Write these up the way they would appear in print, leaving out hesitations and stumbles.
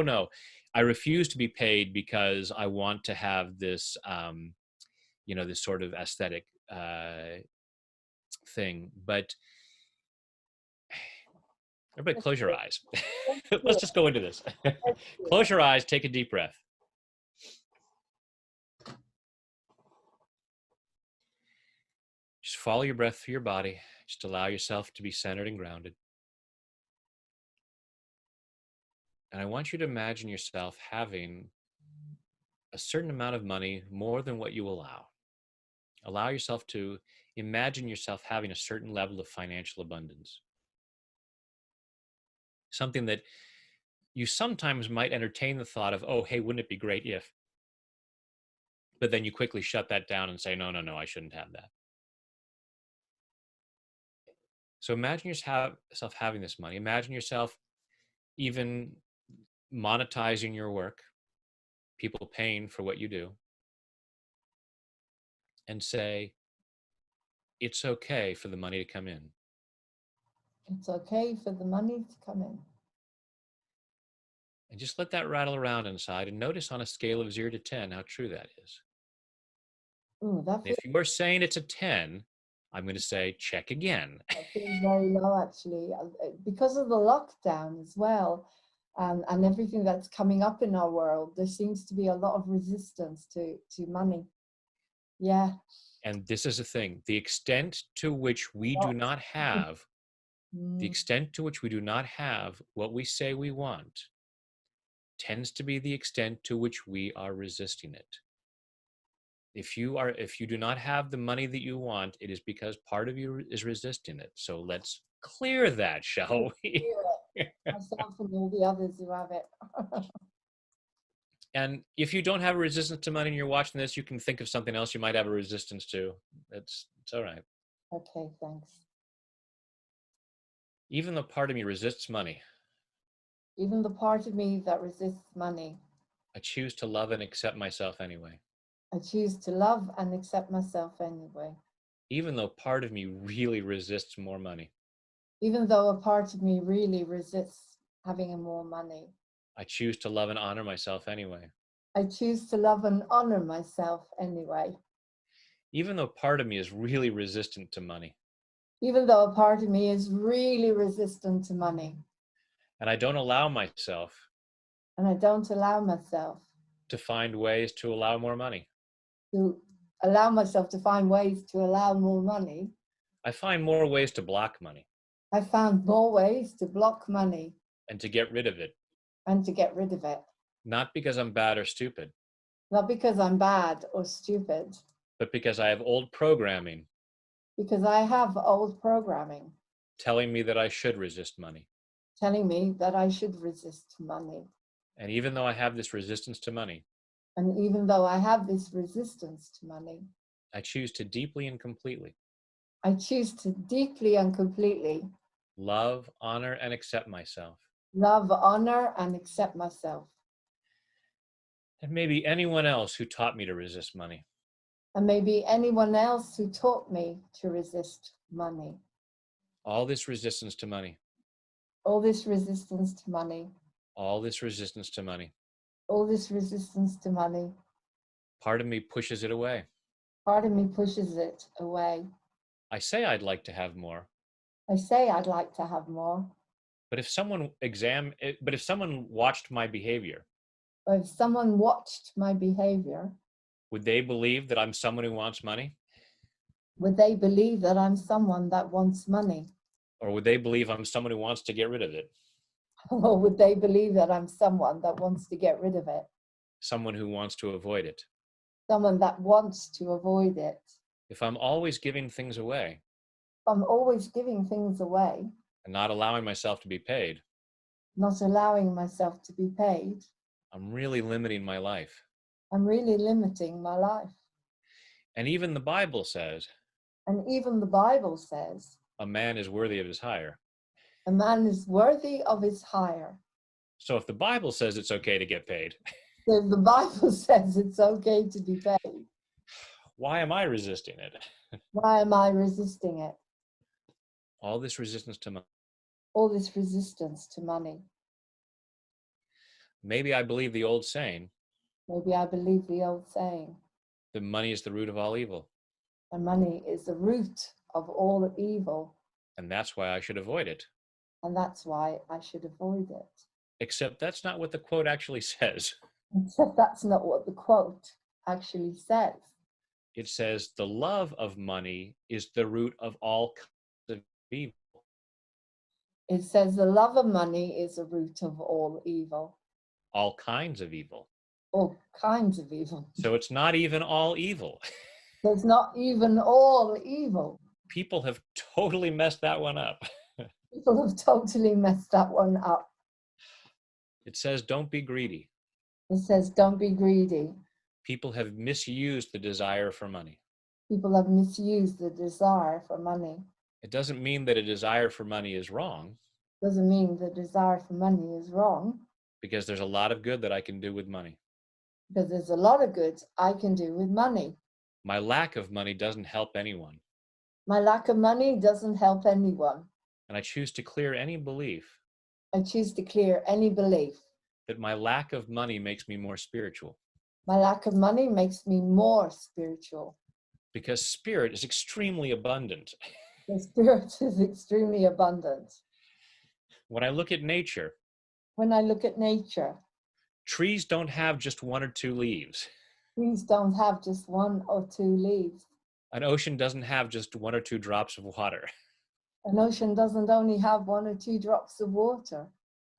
no, I refuse to be paid because I want to have this, this sort of aesthetic thing. But everybody close your eyes. Let's just go into this. Close your eyes, take a deep breath. Just follow your breath through your body. Just allow yourself to be centered and grounded. And I want you to imagine yourself having a certain amount of money, more than what you allow. Allow yourself to imagine yourself having a certain level of financial abundance. Something that you sometimes might entertain the thought of, oh, hey, wouldn't it be great if? But then you quickly shut that down and say, no, I shouldn't have that. So imagine yourself having this money. Imagine yourself even monetizing your work, people paying for what you do, and say, it's okay for the money to come in. It's okay for the money to come in. And just let that rattle around inside and notice on a scale of 0 to 10 how true that is. Ooh, If you are saying it's a 10, I'm going to say check again. That feels very low, actually, because of the lockdown as well, and everything that's coming up in our world. There seems to be a lot of resistance to money. Yeah. And this is the thing: the extent to which we do not have, the extent to which we do not have what we say we want, tends to be the extent to which we are resisting it. If you do not have the money that you want, it is because part of you is resisting it. So let's clear that, shall we? Myself and all the others who have it. And if you don't have a resistance to money and you're watching this, you can think of something else you might have a resistance to. It's all right. Okay, thanks. Even though part of me resists money, even the part of me that resists money, I choose to love and accept myself anyway. I choose to love and accept myself anyway. Even though part of me really resists more money. Even though a part of me really resists having more money. I choose to love and honor myself anyway. I choose to love and honor myself anyway. Even though part of me is really resistant to money. Even though a part of me is really resistant to money. And I don't allow myself. And I don't allow myself. To find ways to allow more money. To allow myself to find ways to allow more money. I find more ways to block money. I found more ways to block money. And to get rid of it. And to get rid of it. Not because I'm bad or stupid. Not because I'm bad or stupid. But because I have old programming. Because I have old programming. Telling me that I should resist money. Telling me that I should resist money. And even though I have this resistance to money. And even though I have this resistance to money. I choose to deeply and completely. I choose to deeply and completely. Love, honor, and accept myself. Love, honor, and accept myself. And maybe anyone else who taught me to resist money. And maybe anyone else who taught me to resist money. All this resistance to money. All this resistance to money. All this resistance to money. All this resistance to money. Part of me pushes it away. Part of me pushes it away. I say I'd like to have more. I say I'd like to have more. But if someone watched my behavior. Or if someone watched my behavior. Would they believe that I'm someone who wants money? Would they believe that I'm someone that wants money? Or would they believe I'm someone who wants to get rid of it? Or would they believe that I'm someone that wants to get rid of it? Someone who wants to avoid it. Someone that wants to avoid it. If I'm always giving things away. If I'm always giving things away. And not allowing myself to be paid. Not allowing myself to be paid. I'm really limiting my life. I'm really limiting my life. And even the Bible says. And even the Bible says. A man is worthy of his hire. A man is worthy of his hire. So if the Bible says it's okay to get paid. So if the Bible says it's okay to be paid. Why am I resisting it? Why am I resisting it? All this resistance to money. All this resistance to money. Maybe I believe the old saying Maybe I believe the old saying, that money is the root of all evil. and money is the root of all evil, And that's why I should avoid it. and that's why I should avoid it. Except that's not what the quote actually says. Except that's not what the quote actually says. It says the love of money is the root of all kinds of evil. It says the love of money is the root of all evil. All kinds of evil. All kinds of evil. So it's not even all evil. There's not even all evil. People have totally messed that one up. People have totally messed that one up. It says don't be greedy. It says don't be greedy. People have misused the desire for money. People have misused the desire for money. It doesn't mean that a desire for money is wrong, Doesn't mean the desire for money is wrong, because there's a lot of good that I can do with money. because there's a lot of good I can do with money. My lack of money doesn't help anyone. My lack of money doesn't help anyone. And I choose to clear any belief I choose to clear any belief. that my lack of money makes me more spiritual. My lack of money makes me more spiritual. Because spirit is extremely abundant. The spirit is extremely abundant. When I look at nature, When I look at nature, trees don't have just one or two leaves. trees don't have just one or two leaves. An ocean doesn't have just one or two drops of water. An ocean doesn't only have one or two drops of water.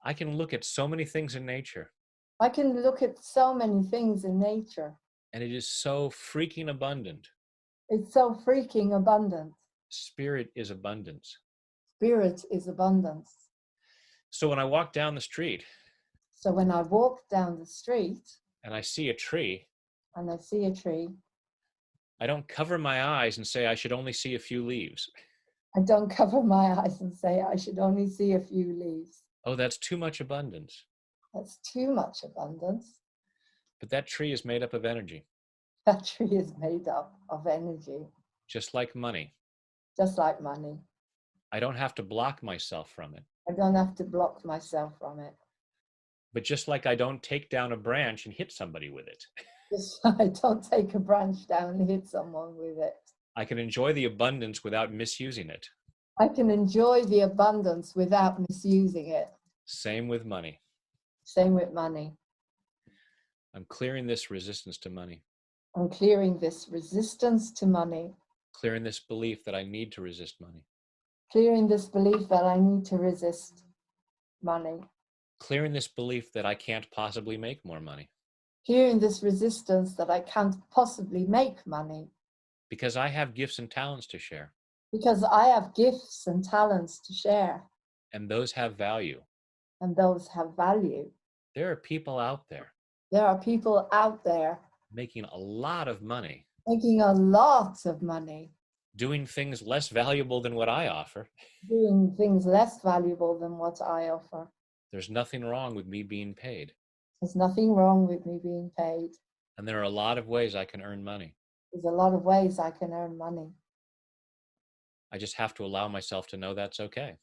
I can look at so many things in nature, I can look at so many things in nature. and it is so freaking abundant. It's so freaking abundant. Spirit is abundance. Spirit is abundance. So when I walk down the street So when I walk down the street and I see a tree, and I see a tree, I don't cover my eyes and say I should only see a few leaves. I don't cover my eyes and say I should only see a few leaves. Oh, that's too much abundance. That's too much abundance. But that tree is made up of energy, That tree is made up of energy, just like money. just like money. I don't have to block myself from it. I don't have to block myself from it. But just like I don't take down a branch and hit somebody with it, Just I don't take a branch down and hit someone with it. I can enjoy the abundance without misusing it. I can enjoy the abundance without misusing it. Same with money. Same with money. I'm clearing this resistance to money, I'm clearing this resistance to money, clearing this belief that I need to resist money, clearing this belief that I need to resist money, clearing this belief that I can't possibly make more money clearing this resistance that I can't possibly make money, because I have gifts and talents to share, because I have gifts and talents to share, and those have value. and those have value. There are people out there There are people out there making a lot of money, making a lot of money, doing things less valuable than what I offer. doing things less valuable than what I offer. There's nothing wrong with me being paid. There's nothing wrong with me being paid. And there are a lot of ways I can earn money. There's a lot of ways I can earn money. I just have to allow myself to know that's okay.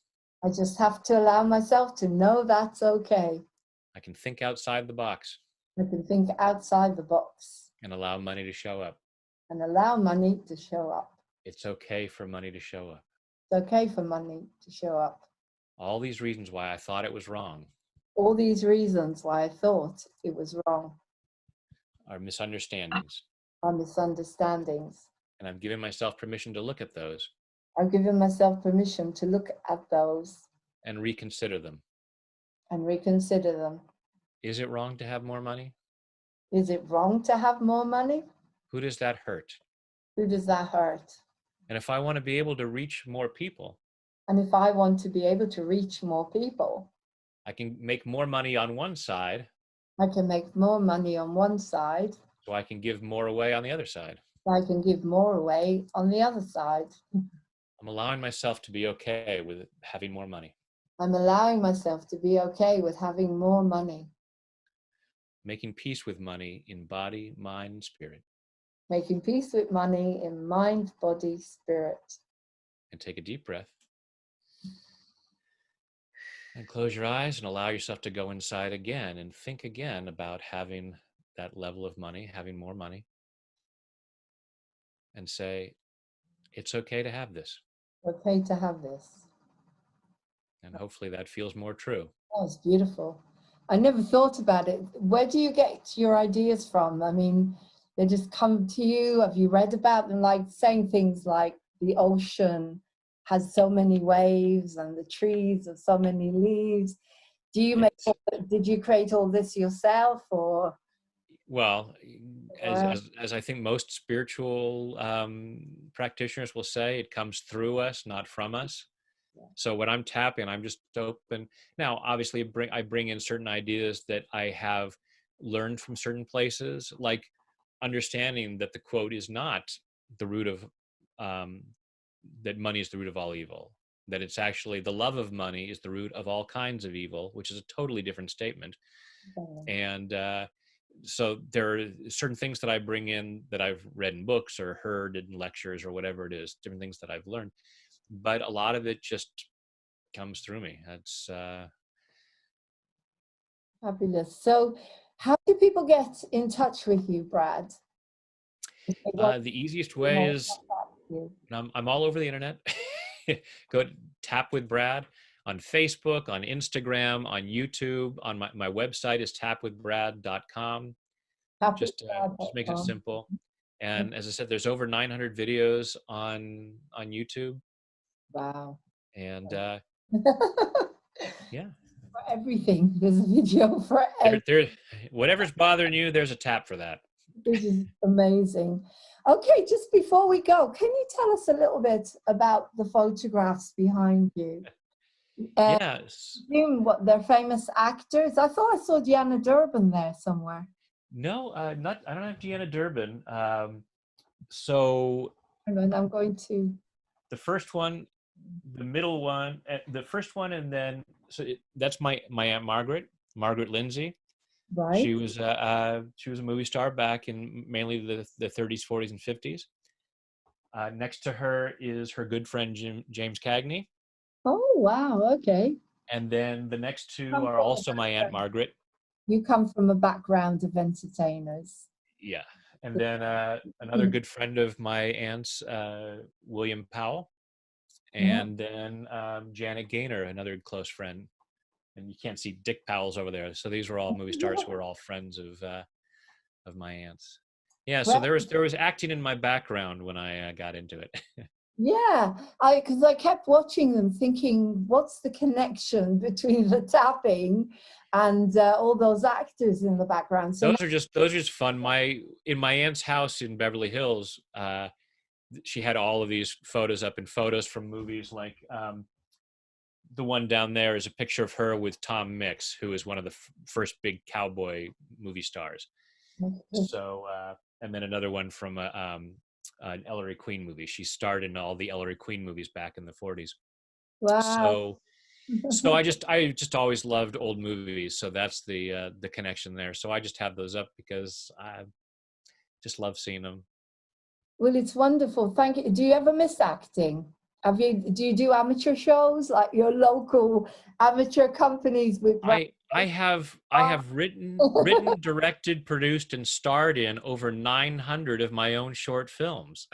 I just have to allow myself to know that's okay. I can think outside the box I can think outside the box and allow money to show up. and allow money to show up. It's okay for money to show up. It's okay for money to show up. All these reasons why I thought it was wrong All these reasons why I thought it was wrong are misunderstandings. are misunderstandings. And I'm giving myself permission to look at those I've given myself permission to look at those and reconsider them. and reconsider them. Is it wrong to have more money? Is it wrong to have more money? Who does that hurt? Who does that hurt? And if I want to be able to reach more people, And if I want to be able to reach more people, I can make more money on one side I can make more money on one side, so I can give more away on the other side. so I can give more away on the other side. I'm allowing myself to be okay with having more money, I'm allowing myself to be okay with having more money, making peace with money in body, mind, and spirit. making peace with money in mind, body, spirit. And take a deep breath. And close your eyes and allow yourself to go inside again and think again about having that level of money, having more money, and say, it's okay to have this. Okay to have this. And hopefully that feels more true. That was beautiful. I never thought about it. Where do you get your ideas from? I mean, they just come to you. Have you read about them? Like saying things like the ocean has so many waves and the trees have so many leaves. Do you make, It's, did you create all this yourself or? well, as, Wow. as, as I think most spiritual practitioners will say, it comes through us, not from us. So when I'm tapping, I'm just open. Now, obviously, I bring in certain ideas that I have learned from certain places, like understanding that the quote is not the root of, that money is the root of all evil, that it's actually the love of money is the root of all kinds of evil, which is a totally different statement. And so there are certain things that I bring in that I've read in books or heard in lectures or whatever it is, different things that I've learned. But a lot of it just comes through me. That's Fabulous. So how do people get in touch with you, Brad? If they want the easiest to way know is about you. I'm all over the internet. Go to Tap with Brad on Facebook, on Instagram, on YouTube. On my website is tapwithbrad.com. Just make it Happybrad.com. simple. And as I said, there's over 900 videos on YouTube. Wow. And yeah, For everything. There's a video for everything. there, whatever's bothering you, there's a tap for that. This is amazing. Okay, just before we go, can you tell us a little bit about the photographs behind you? Yes. What they're famous actors? I thought I saw Deanna Durbin there somewhere. No, not. I don't have Deanna Durbin. So And I'm going to. the first one, the middle one, the first one, and then that's my Aunt Margaret Lindsay. Right. She was a movie star back in mainly the 30s, 40s, and 50s. Next to her is her good friend James Cagney, Oh, wow. Okay. and then the next two Come are from a also my Aunt Margaret. You come from a background of entertainers. Yeah, and then another good friend of my aunt's, William Powell, Yeah. and then Janet Gaynor, another close friend. And you can't see Dick Powell's over there. So these were all movie stars who were all friends of my aunt's. Yeah, so Well, there was acting in my background when I got into it. yeah, because I kept watching them thinking, what's the connection between the tapping and all those actors in the background? So Those are just fun. In my aunt's house in Beverly Hills, she had all of these photos up, and photos from movies like the one down there is a picture of her with Tom Mix, who is one of the first big cowboy movie stars. So, and then another one from an Ellery Queen movie. She starred in all the Ellery Queen movies back in the 40s. wow. So I just always loved old movies. So that's the connection there. So I just have those up because I just love seeing them. Well, it's wonderful. Thank you. Do you ever miss acting? Do you do amateur shows like your local amateur companies with I have written, directed, produced, and starred in over 900 of my own short films.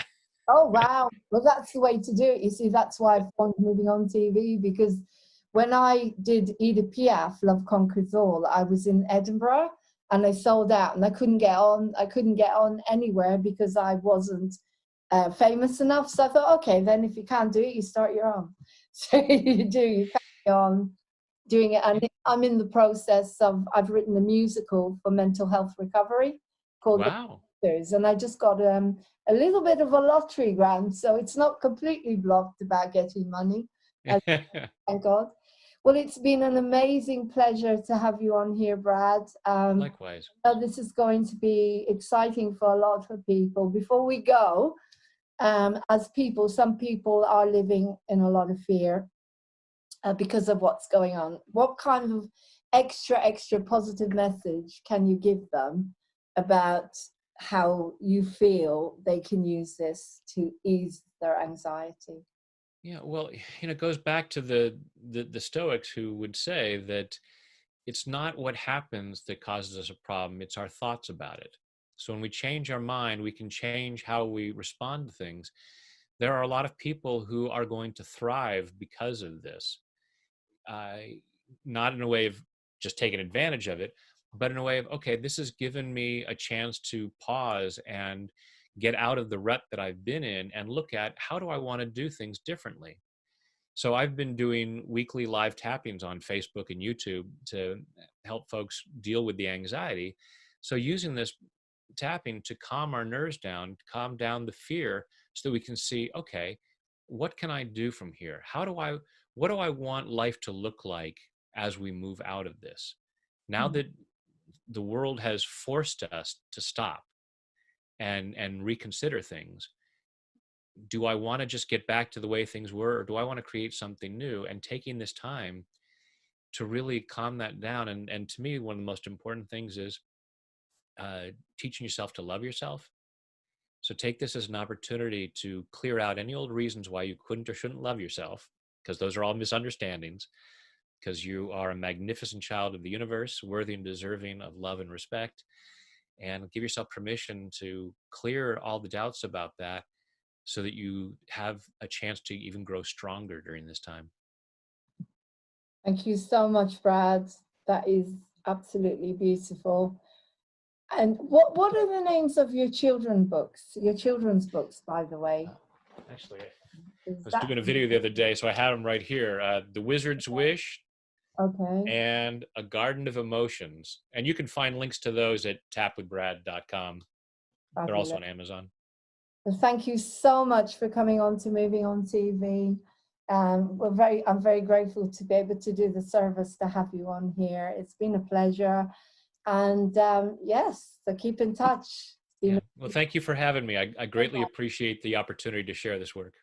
Oh, wow. Well, that's the way to do it. You see, that's why I've gone moving on TV, because when I did Edith Piaf, Love Conquers All, I was in Edinburgh and I sold out and I couldn't get on. I couldn't get on anywhere because I wasn't famous enough. So I thought, okay, then if you can't do it, you start your own. So you carry on doing it. And I'm in the process of, I've written a musical for mental health recovery called Wow. and I just got a little bit of a lottery grant, so it's not completely blocked about getting money. Thank God. Well, it's been an amazing pleasure to have you on here, Brad. Likewise. This is going to be exciting for a lot of people. Before we go, some people are living in a lot of fear because of what's going on. What kind of extra positive message can you give them about how you feel they can use this to ease their anxiety? Yeah, well, it goes back to the Stoics, who would say that it's not what happens that causes us a problem, it's our thoughts about it. So when we change our mind, we can change how we respond to things. There are a lot of people who are going to thrive because of this. uh, Not in a way of just taking advantage of it, but in a way of, okay, this has given me a chance to pause and get out of the rut that I've been in and look at, how do I want to do things differently? So I've been doing weekly live tappings on Facebook and YouTube to help folks deal with the anxiety. So using this tapping to calm our nerves down, calm down the fear, so that we can see, okay, what can I do from here? What do I want life to look like as we move out of this? Now Mm. that the world has forced us to stop and reconsider things, do I want to just get back to the way things were, or do I want to create something new? And taking this time to really calm that down. And to me, one of the most important things is teaching yourself to love yourself. So take this as an opportunity to clear out any old reasons why you couldn't or shouldn't love yourself, because those are all misunderstandings, because you are a magnificent child of the universe, worthy and deserving of love and respect. And give yourself permission to clear all the doubts about that, so that you have a chance to even grow stronger during this time. Thank you so much, Brad. That is absolutely beautiful. And what are the names of your children's books, by the way? Actually, I Is was that doing a video the other day, so I had them right here. The Wizard's Wish okay? and A Garden of Emotions. And you can find links to those at tapwithbrad.com. They're also Fabulous. on Amazon. Well, thank you so much for coming on to Moving On TV. I'm very grateful to be able to do the service to have you on here. It's been a pleasure. And yes, so keep in touch. Yeah. Well, thank you for having me. I greatly appreciate the opportunity to share this work.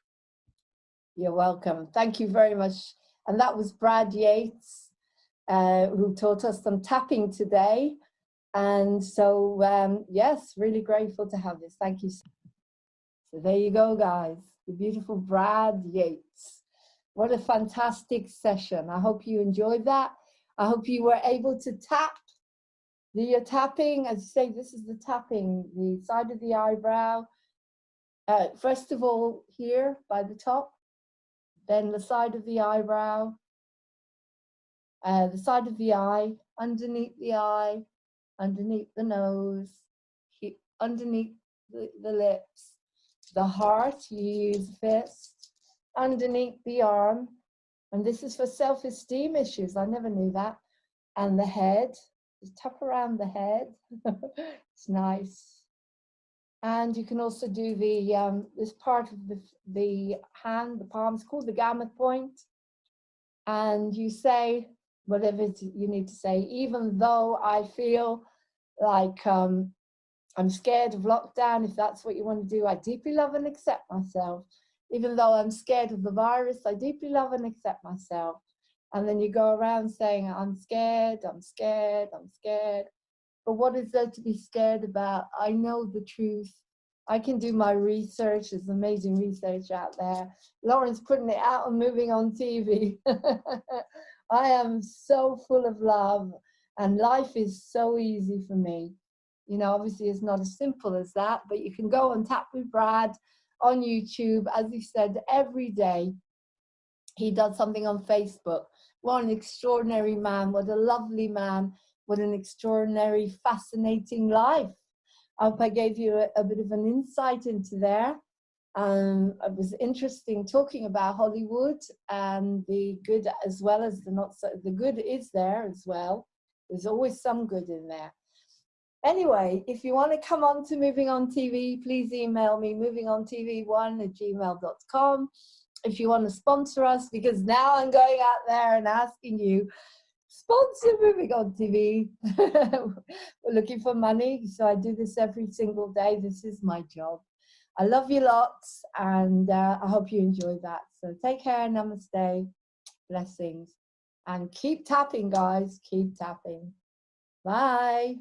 You're welcome. Thank you very much. And that was Brad Yates, who taught us some tapping today. And so, yes, really grateful to have this. Thank you. So there you go, guys. The beautiful Brad Yates. What a fantastic session. I hope you enjoyed that. I hope you were able to tap. The tapping, as you say, this is the tapping, the side of the eyebrow. First of all, here by the top, then the side of the eyebrow, the side of the eye, underneath the nose, underneath the lips, the heart, you use a fist, underneath the arm, and this is for self-esteem issues, I never knew that, and the head, just tap around the head, it's nice. And you can also do the this part of the hand, the palm, it's called the gamut point, and you say whatever you need to say, even though I feel like I'm scared of lockdown, if that's what you want to do. I deeply love and accept myself. Even though I'm scared of the virus, I deeply love and accept myself. And then you go around saying, I'm scared, I'm scared, I'm scared. But what is there to be scared about? I know the truth. I can do my research. There's amazing research out there. Lauren's putting it out and Moving On TV. I am so full of love, and life is so easy for me. You know, obviously it's not as simple as that, but you can go and tap with Brad on YouTube. As he said, every day he does something on Facebook. What an extraordinary man. What a lovely man. What an extraordinary, fascinating life. I hope I gave you a bit of an insight into there. It was interesting talking about Hollywood and the good as well as the not so. The good is there as well. There's always some good in there. Anyway, if you want to come on to Moving On TV, please email me movingontv1@gmail.com. If you want to sponsor us, because now I'm going out there and asking you, sponsor Moving On TV. We're looking for money, so I do this every single day. This is my job. I love you lots, and I hope you enjoy that. So take care, namaste, blessings, and keep tapping, guys. Keep tapping. Bye.